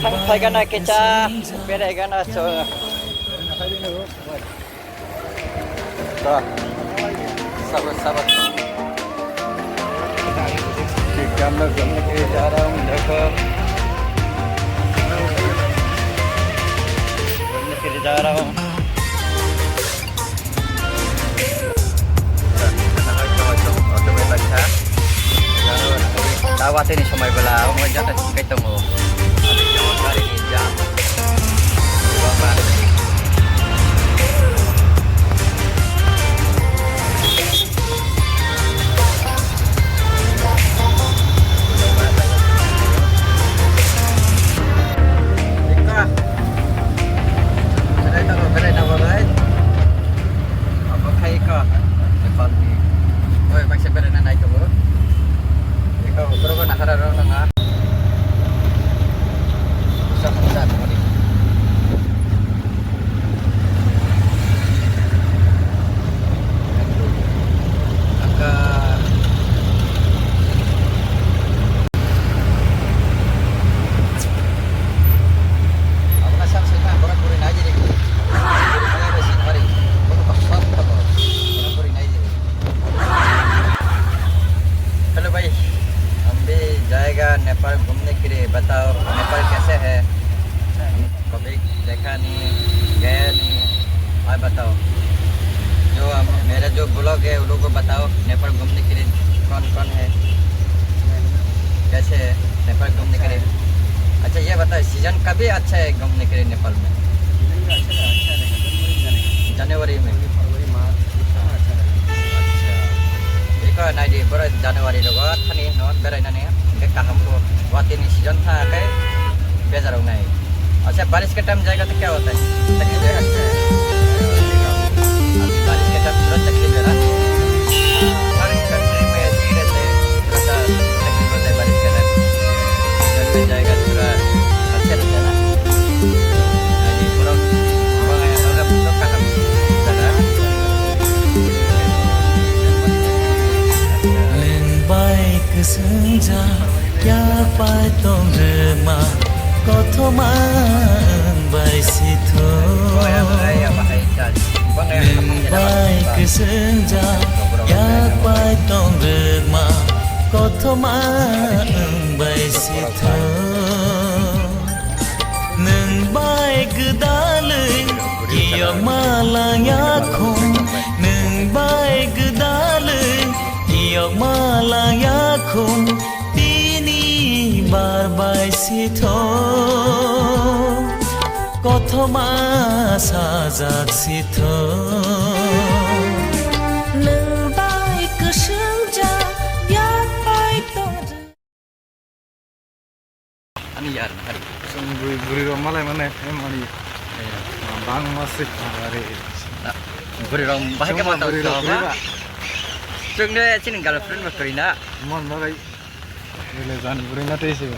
फायगोना किचा बेरायगोना सो साबर साबर हम लोग घूमने के लिए जा रहा हूँ देखो घूमने के लिए जा रहा हूँ Tawat ini semai belah, mau jatuh ketemu. Ada jawab kali ini jam. Bapak. Ika. Sudah tahu belah nama baik. Apa kai Ika? Depan ni. Oh, masih belah naik tu. Oh, berapa nak ada orang nak? Susah tadi. Agak apa kasar sih nak orang kurin aja deh. Saya besin hari. Baru kasar tak orang kurin aja. Hello भाई भी जाएगा नेपाल घूमने के लिए बताओ नेपाल कैसे है कभी देखा नहीं गया नहीं और बताओ जो मेरा जो ब्लॉग है उन लोगों को बताओ नेपाल घूमने के लिए कौन कौन है कैसे है नेपाल घूमने के लिए अच्छा ये बताओ सीजन कभी अच्छा है घूमने के लिए नेपाल में जनवरी मेंก็นายดีบริษัทจันทร์วันนี้เราก็ท่านี้นอนไปเลยนั่นเองก็กะहमको वाती नहीं सीजन था के बेजार होना है अच्छा बारिश के टाइम जाएगा तो क्या होता है तकलीफ है अच्छा है बारिश के टाइम थोड़ा तकलीफ है ना हर कंट्री में ऐसे ही रहते थोड़ा तकलीफ होता है बारिश के टाइम जब में जाएगा थोड़ा अच्छा रहता है ना नदी पूरा orang pulau kaham senja ya pai tong rema kothoma bai sitho bai ke senja ya pai tong rema kothoma bai sitho nang bai gdalai ya malaya khom nang bai gdalai Yang malaya khum tini bar bai sitho kothoma sajak sitho nang bai kesenja ya bai tong ani yaar hari buri malai mana emani bang masih hari buri rom bahaya mata utama Jengde sini girlfriend mas Karina. Mon bagai. Boleh jangan buri nanti sih.